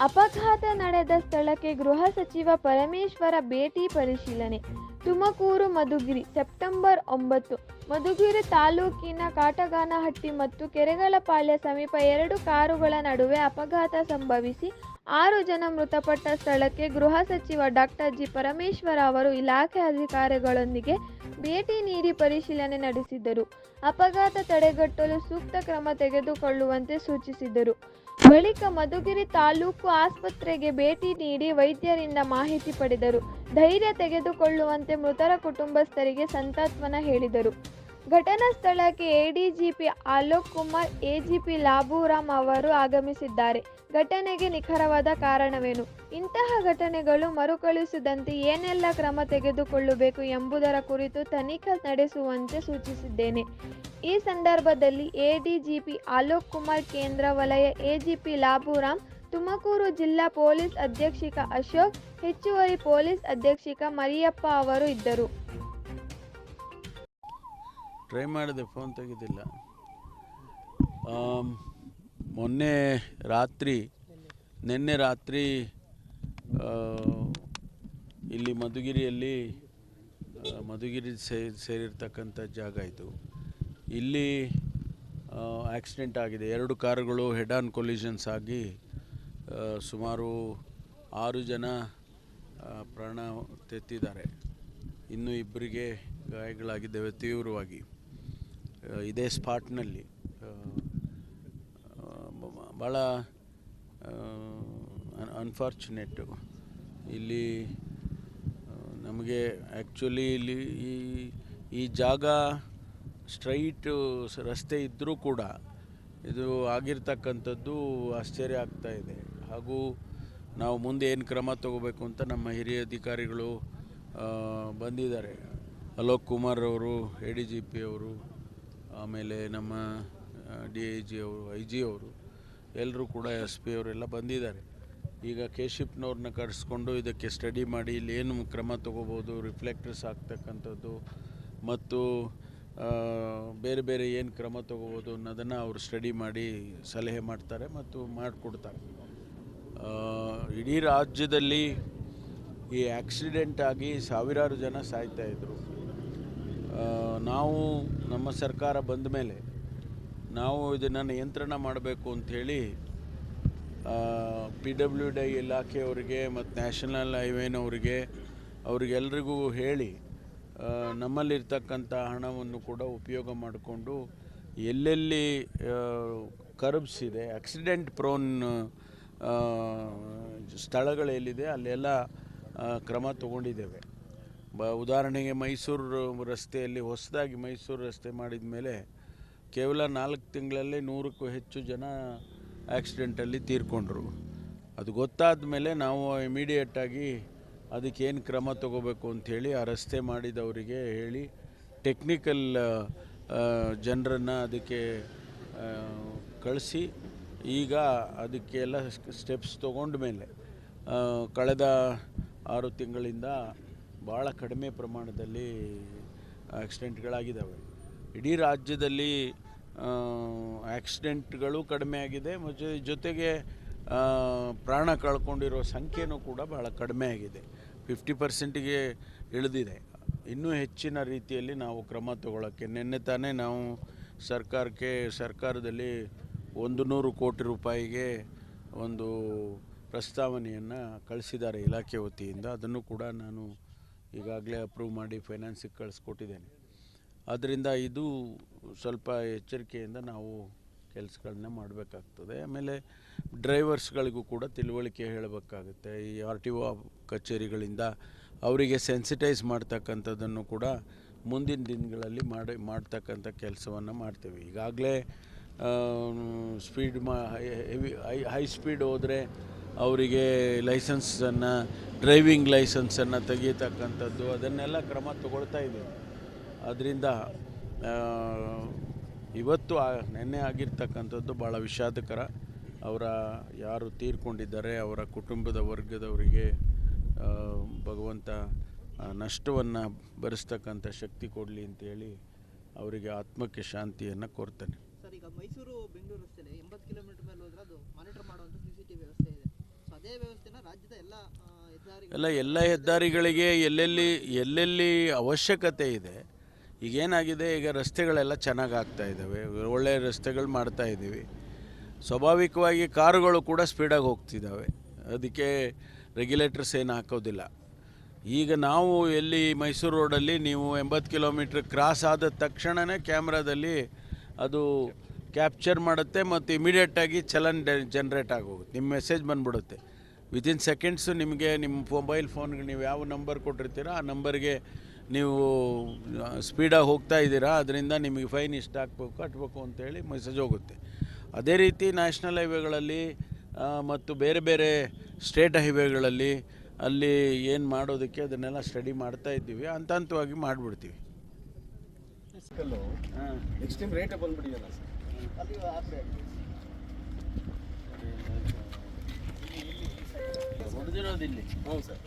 ಅಪಘಾತ ನಡೆದ ಸ್ಥಳಕ್ಕೆ ಗೃಹ ಸಚಿವ ಪರಮೇಶ್ವರ ಭೇಟಿ ಪರಿಶೀಲನೆ. ತುಮಕೂರು ಮಧುಗಿರಿ ಸೆಪ್ಟೆಂಬರ್ 9 ಮಧುಗಿರಿ ತಾಲೂಕಿನ ಕಾಟಗಾನಹಟ್ಟಿ ಮತ್ತು ಕೆರೆಗಳಪಾಳ್ಯ ಸಮೀಪ 2 ಕಾರುಗಳ ನಡುವೆ ಅಪಘಾತ ಸಂಭವಿಸಿ 6 ಜನ ಮೃತಪಟ್ಟ ಸ್ಥಳಕ್ಕೆ ಗೃಹ ಸಚಿವ ಡಾಕ್ಟರ್ ಜಿ. ಪರಮೇಶ್ವರ ಅವರು ಇಲಾಖೆ ಅಧಿಕಾರಿಗಳೊಂದಿಗೆ ಭೇಟಿ ನೀಡಿ ಪರಿಶೀಲನೆ ನಡೆಸಿದರು. ಅಪಘಾತ ತಡೆಗಟ್ಟಲು ಸೂಕ್ತ ಕ್ರಮ ತೆಗೆದುಕೊಳ್ಳುವಂತೆ ಸೂಚಿಸಿದರು. ಬಳಿಕ ಮಧುಗಿರಿ ತಾಲೂಕು ಆಸ್ಪತ್ರೆಗೆ ಭೇಟಿ ನೀಡಿ ವೈದ್ಯರಿಂದ ಮಾಹಿತಿ ಪಡೆದರು. ಧೈರ್ಯ ತೆಗೆದುಕೊಳ್ಳುವಂತೆ ಮೃತರ ಕುಟುಂಬಸ್ಥರಿಗೆ ಸಂತಾತ್ವನ ಹೇಳಿದರು. ಘಟನಾ ಸ್ಥಳಕ್ಕೆ ಎಡಿಜಿಪಿ ಅಲೋಕ್ ಕುಮಾರ್, ಎಜಿಪಿ ಲಾಬುರಾಮ್ ಅವರು ಆಗಮಿಸಿದ್ದಾರೆ. ಘಟನೆಗೆ ನಿಖರವಾದ ಕಾರಣವೇನು, ಇಂತಹ ಘಟನೆಗಳು ಮರುಕಳಿಸದಂತೆ ಏನೆಲ್ಲ ಕ್ರಮ ತೆಗೆದುಕೊಳ್ಳಬೇಕು ಎಂಬುದರ ಕುರಿತು ತನಿಖೆ ನಡೆಸುವಂತೆ ಸೂಚಿಸಿದ್ದೇನೆ. ಈ ಸಂದರ್ಭದಲ್ಲಿ ಎಡಿಜಿಪಿ ಅಲೋಕ್ ಕುಮಾರ್, ಕೇಂದ್ರ ವಲಯ ಎಜಿಪಿ ಲಾಬುರಾಮ್, ತುಮಕೂರು ಜಿಲ್ಲಾ ಪೊಲೀಸ್ ಅಧೀಕ್ಷಕ ಅಶೋಕ್, ಹೆಚ್ಚುವರಿ ಪೊಲೀಸ್ ಅಧೀಕ್ಷಕ ಮರಿಯಪ್ಪ ಅವರು ಇದ್ದರು. ಟ್ರೈ ಮಾಡಿದೆ, ಫೋನ್ ತೆಗೆದಿಲ್ಲ. ನಿನ್ನೆ ರಾತ್ರಿ ಇಲ್ಲಿ ಮಧುಗಿರಿ ಸೇರಿರ್ತಕ್ಕಂಥ ಜಾಗ ಇದು. ಇಲ್ಲಿ ಆಕ್ಸಿಡೆಂಟ್ ಆಗಿದೆ. 2 ಕಾರುಗಳು ಹೆಡ್ ಆನ್ ಕೊಲಿಷನ್ಸ್ ಆಗಿ ಸುಮಾರು 6 ಜನ ಪ್ರಾಣ ತೆತ್ತಿದ್ದಾರೆ. ಇನ್ನೂ 2 ಗಾಯಗಳಾಗಿದ್ದಾವೆ ತೀವ್ರವಾಗಿ. ಇದೇ ಸ್ಪಾಟ್ನಲ್ಲಿ ಭಾಳ ಅನ್ಫಾರ್ಚುನೇಟು. ಇಲ್ಲಿ ನಮಗೆ ಆ್ಯಕ್ಚುಲಿ ಇಲ್ಲಿ ಈ ಜಾಗ ಸ್ಟ್ರೈಟು ರಸ್ತೆ ಇದ್ದರೂ ಕೂಡ ಇದು ಆಗಿರ್ತಕ್ಕಂಥದ್ದು ಆಶ್ಚರ್ಯ ಆಗ್ತಾ ಇದೆ. ಹಾಗೂ ನಾವು ಮುಂದೆ ಏನು ಕ್ರಮ ತಗೋಬೇಕು ಅಂತ ನಮ್ಮ ಹಿರಿಯ ಅಧಿಕಾರಿಗಳು ಬಂದಿದ್ದಾರೆ. ಅಲೋಕ್ ಕುಮಾರ್ ಅವರು, ADGP ಅವರು, ಆಮೇಲೆ ನಮ್ಮ DIG ಅವರು, IG ಅವರು, ಎಲ್ಲರೂ ಕೂಡ SP ಅವರೆಲ್ಲ ಬಂದಿದ್ದಾರೆ. ಈಗ KSHIPನವ್ರನ್ನ ಕರೆಸ್ಕೊಂಡು ಇದಕ್ಕೆ ಸ್ಟಡಿ ಮಾಡಿ ಇಲ್ಲಿ ಏನು ಕ್ರಮ ತಗೋಬೋದು, ರಿಫ್ಲೆಕ್ಟರ್ಸ್ ಆಗ್ತಕ್ಕಂಥದ್ದು ಮತ್ತು ಬೇರೆ ಬೇರೆ ಏನು ಕ್ರಮ ತಗೋಬೋದು ಅನ್ನೋದನ್ನು ಅವರು ಸ್ಟಡಿ ಮಾಡಿ ಸಲಹೆ ಮಾಡ್ತಾರೆ ಮತ್ತು ಮಾಡಿಕೊಡ್ತಾರೆ. ಇಡೀ ರಾಜ್ಯದಲ್ಲಿ ಈ ಆಕ್ಸಿಡೆಂಟ್ ಆಗಿ ಸಾವಿರಾರು ಜನ ಸಾಯ್ತಾಯಿದ್ರು. ನಾವು ನಮ್ಮ ಸರ್ಕಾರ ಬಂದ ಮೇಲೆ ನಾವು ಇದನ್ನು ನಿಯಂತ್ರಣ ಮಾಡಬೇಕು ಅಂಥೇಳಿ PWD ಇಲಾಖೆಯವರಿಗೆ ಮತ್ತು ನ್ಯಾಷನಲ್ ಹೈವೇನವರಿಗೆ ಅವ್ರಿಗೆಲ್ರಿಗೂ ಹೇಳಿ ನಮ್ಮಲ್ಲಿರ್ತಕ್ಕಂಥ ಹಣವನ್ನು ಕೂಡ ಉಪಯೋಗ ಮಾಡಿಕೊಂಡು ಎಲ್ಲೆಲ್ಲಿ ಕರ್ಬ್ಸ್ ಇದೆ, ಆಕ್ಸಿಡೆಂಟ್ ಪ್ರೋನ್ ಸ್ಥಳಗಳೆಲ್ಲಿದೆ ಅಲ್ಲೆಲ್ಲ ಕ್ರಮ ತಗೊಂಡಿದ್ದೇವೆ. ಉದಾಹರಣೆಗೆ ಮೈಸೂರು ರಸ್ತೆಯಲ್ಲಿ ಹೊಸದಾಗಿ ಮೈಸೂರು ರಸ್ತೆ ಮಾಡಿದ ಮೇಲೆ ಕೇವಲ 4 ತಿಂಗಳಲ್ಲೇ 100ಕ್ಕೂ ಹೆಚ್ಚು ಜನ ಆಕ್ಸಿಡೆಂಟಲ್ಲಿ ತೀರ್ಕೊಂಡ್ರು. ಅದು ಗೊತ್ತಾದ ಮೇಲೆ ನಾವು ಇಮಿಡಿಯೇಟಾಗಿ ಅದಕ್ಕೇನು ಕ್ರಮ ತಗೋಬೇಕು ಅಂಥೇಳಿ ಆ ರಸ್ತೆ ಮಾಡಿದವರಿಗೆ ಹೇಳಿ ಟೆಕ್ನಿಕಲ್ ಜನರನ್ನು ಅದಕ್ಕೆ ಕಳಿಸಿ ಈಗ ಅದಕ್ಕೆಲ್ಲ ಸ್ಟೆಪ್ಸ್ ತೊಗೊಂಡ ಮೇಲೆ ಕಳೆದ 6 ತಿಂಗಳಿಂದ ಭಾಳ ಕಡಿಮೆ ಪ್ರಮಾಣದಲ್ಲಿ ಆಕ್ಸಿಡೆಂಟ್ಗಳಾಗಿದ್ದಾವೆ. ಇಡೀ ರಾಜ್ಯದಲ್ಲಿ ಆಕ್ಸಿಡೆಂಟ್ಗಳು ಕಡಿಮೆ ಆಗಿದೆ, ಜೊತೆಗೆ ಪ್ರಾಣ ಕಳ್ಕೊಂಡಿರೋ ಸಂಖ್ಯೆನೂ ಕೂಡ ಭಾಳ ಕಡಿಮೆ ಆಗಿದೆ. 50%ಗೆ ಇಳಿದಿದೆ. ಇನ್ನೂ ಹೆಚ್ಚಿನ ರೀತಿಯಲ್ಲಿ ನಾವು ಕ್ರಮ ತಗೊಳ್ಳೋಕ್ಕೆ ನಿನ್ನೆ ತಾನೇ ನಾವು ಸರ್ಕಾರದಲ್ಲಿ 100 ಕೋಟಿ ರೂಪಾಯಿಗೆ ಒಂದು ಪ್ರಸ್ತಾವನೆಯನ್ನು ಕಳಿಸಿದ್ದಾರೆ ಇಲಾಖೆ ವತಿಯಿಂದ. ಅದನ್ನು ಕೂಡ ನಾನು ಈಗಾಗಲೇ ಅಪ್ರೂವ್ ಮಾಡಿ ಫೈನಾನ್ಸಿಗೆ ಕಳಿಸ್ಕೊಟ್ಟಿದ್ದೇನೆ. ಆದ್ದರಿಂದ ಇದು ಸ್ವಲ್ಪ ಎಚ್ಚರಿಕೆಯಿಂದ ನಾವು ಕೆಲಸಗಳನ್ನ ಮಾಡಬೇಕಾಗ್ತದೆ. ಆಮೇಲೆ ಡ್ರೈವರ್ಸ್ಗಳಿಗೂ ಕೂಡ ತಿಳುವಳಿಕೆ ಹೇಳಬೇಕಾಗುತ್ತೆ. ಈ RTO ಕಚೇರಿಗಳಿಂದ ಅವರಿಗೆ ಸೆನ್ಸಿಟೈಸ್ ಮಾಡ್ತಕ್ಕಂಥದ್ದನ್ನು ಕೂಡ ಮುಂದಿನ ದಿನಗಳಲ್ಲಿ ಮಾಡ್ತಕ್ಕಂಥ ಕೆಲಸವನ್ನು ಮಾಡ್ತೇವೆ. ಈಗಾಗಲೇ ಹೈ ಸ್ಪೀಡ್ ಹೋದರೆ ಅವರಿಗೆ ಡ್ರೈವಿಂಗ್ ಲೈಸೆನ್ಸನ್ನು ತೆಗೀತಕ್ಕಂಥದ್ದು ಅದನ್ನೆಲ್ಲ ಕ್ರಮ ತಗೊಳ್ತಾ ಇದ್ದೀವಿ. ಅದರಿಂದ ಇವತ್ತು ನೆನ್ನೆ ಆಗಿರ್ತಕ್ಕಂಥದ್ದು ಭಾಳ ವಿಷಾದಕರ. ಯಾರು ತೀರ್ಕೊಂಡಿದ್ದಾರೆ ಅವರ ಕುಟುಂಬದ ವರ್ಗದವರಿಗೆ ಭಗವಂತ ನಷ್ಟವನ್ನು ಭರಿಸ್ತಕ್ಕಂಥ ಶಕ್ತಿ ಕೊಡಲಿ ಅಂತೇಳಿ ಅವರಿಗೆ ಆತ್ಮಕ್ಕೆ ಶಾಂತಿಯನ್ನು ಕೋರ್ತೇನೆ. ಸರ್, ಈಗ ಮೈಸೂರು ಬೆಂಗಳೂರು ರಸ್ತೆಯಲ್ಲಿ 80 ಕಿಲೋಮೀಟರ್ ಮೇಲೆ ಹೋದರೆ ಅದು ಮಾನಿಟರ್ ಮಾಡುವಂಥ CCTV ವ್ಯವಸ್ಥೆ ಇದೆ. ಸೊ ಅದೇ ವ್ಯವಸ್ಥೆನ ರಾಜ್ಯದ ಎಲ್ಲ ಹೆದ್ದಾರಿಗಳಿಗೆ ಎಲ್ಲೆಲ್ಲಿ ಅವಶ್ಯಕತೆ ಇದೆ. ಈಗೇನಾಗಿದೆ, ಈಗ ರಸ್ತೆಗಳೆಲ್ಲ ಚೆನ್ನಾಗಿ ಆಗ್ತಾ ಇದ್ದಾವೆ, ಒಳ್ಳೆಯ ರಸ್ತೆಗಳು ಮಾಡ್ತಾ ಇದ್ದೀವಿ. ಸ್ವಾಭಾವಿಕವಾಗಿ ಕಾರುಗಳು ಕೂಡ ಸ್ಪೀಡಾಗಿ ಹೋಗ್ತಿದ್ದಾವೆ, ಅದಕ್ಕೆ ರೆಗ್ಯುಲೇಟರ್ಸ್ ಏನು ಹಾಕೋದಿಲ್ಲ. ಈಗ ನಾವು ಎಲ್ಲಿ ಮೈಸೂರು ರೋಡಲ್ಲಿ ನೀವು 80 ಕಿಲೋಮೀಟ್ರ್ ಕ್ರಾಸ್ ಆದ ತಕ್ಷಣವೇ ಕ್ಯಾಮ್ರಾದಲ್ಲಿ ಅದು ಕ್ಯಾಪ್ಚರ್ ಮಾಡುತ್ತೆ ಮತ್ತು ಇಮಿಡಿಯೇಟಾಗಿ ಚಲನ್ ಜನ್ರೇಟ್ ಆಗೋಗುತ್ತೆ, ನಿಮ್ಮ ಮೆಸೇಜ್ ಬಂದುಬಿಡುತ್ತೆ. ವಿತಿನ್ ಸೆಕೆಂಡ್ಸು ನಿಮಗೆ ನಿಮ್ಮ ಮೊಬೈಲ್ ಫೋನ್ಗೆ ನೀವು ಯಾವ ನಂಬರ್ ಕೊಟ್ಟಿರ್ತೀರೋ ಆ ನಂಬರ್ಗೆ ನೀವು ಸ್ಪೀಡಾಗಿ ಹೋಗ್ತಾ ಇದ್ದೀರಾ, ಅದರಿಂದ ನಿಮಗೆ ಫೈನ್ ಇಷ್ಟು ಕಟ್ಟಬೇಕು ಅಂತೇಳಿ ಮೆಸೇಜ್ ಹೋಗುತ್ತೆ. ಅದೇ ರೀತಿ ನ್ಯಾಷನಲ್ ಹೈವೇಗಳಲ್ಲಿ ಮತ್ತು ಬೇರೆ ಬೇರೆ ಸ್ಟೇಟ್ ಹೈವೇಗಳಲ್ಲಿ ಅಲ್ಲಿ ಏನು ಮಾಡೋದಕ್ಕೆ ಅದನ್ನೆಲ್ಲ ಸ್ಟಡಿ ಮಾಡ್ತಾ ಇದ್ದೀವಿ, ಹಂತ ಹಂತವಾಗಿ ಮಾಡಿಬಿಡ್ತೀವಿ. ಎಕ್ಸ್ಟ್ರೀಮ್ ರೇಟ್ ಬಂದ್ಬಿಟ್ಟಿದೆಯಲ್ಲ ಸರ್, ಹೊಡೆದಿರೋದಿಲ್ಲಿ. ಹ್ಞೂ ಸರ್.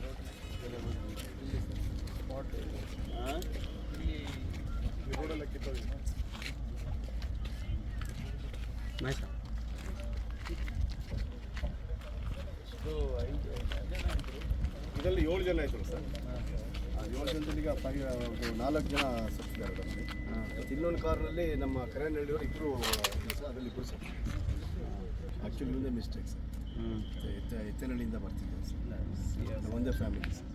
ಇದರಲ್ಲಿ 7 ಜನ ಇದ್ರು ಸರ್. ಆ 7 ಜನದಲ್ಲಿ ಈಗ 4 ಜನ ಸಬ್ಸ್ಕ್ರೈಬರ್ ಅದರಲ್ಲಿ. ಇನ್ನೊಂದು ಕಾರ್ನಲ್ಲಿ ನಮ್ಮ ಕರೇನಹಳ್ಳಿಯವರು ಇಬ್ಬರು ಸರ್, ಅದರಲ್ಲಿ ಇಬ್ಬರು ಸರ್. ಆ್ಯಕ್ಚುಲಿ ಒಂದೇ ಮಿಸ್ಟೇಕ್ ಸರ್, ಎತ್ತನಹಳ್ಳಿಯಿಂದ ಬರ್ತಿದ್ದೇವೆ ಸರ್, ಒಂದೇ ಫ್ಯಾಮಿಲಿ ಸರ್.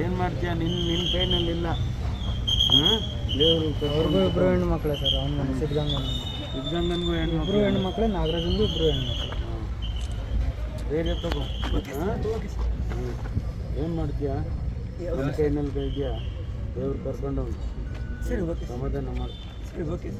ಏನು ಮಾಡ್ತೀಯ, ನಿನ್ನ ಕೈನಲ್ಲಿಲ್ಲ. ಅವ್ರಿಗೂ ಇಬ್ಬರು ಹೆಣ್ಣು ಮಕ್ಕಳೇ ಸರ್. ಅವನು ಸಿದ್ಧಗಂಗನಿಗೂ ಇಬ್ಬರು ಹೆಣ್ಣು ಮಕ್ಕಳೇ, ನಾಗರಾಜನಿಗೂ ಇಬ್ಬರು ಹೆಣ್ಣು ಮಕ್ಕಳು. ಬೇರೆ ತಗೋ. ಏನು ಮಾಡ್ತೀಯ, ನನ್ನ ಕೈನಲ್ಲಿ ಕೈ ಇದೆಯಾ, ದೇವ್ರು ಕರ್ಕೊಂಡವ್ನು. ಸರಿ, ಓಕೆ, ಸಮಾಧಾನ ಮಾಡಿ. ಸರಿ, ಓಕೆ.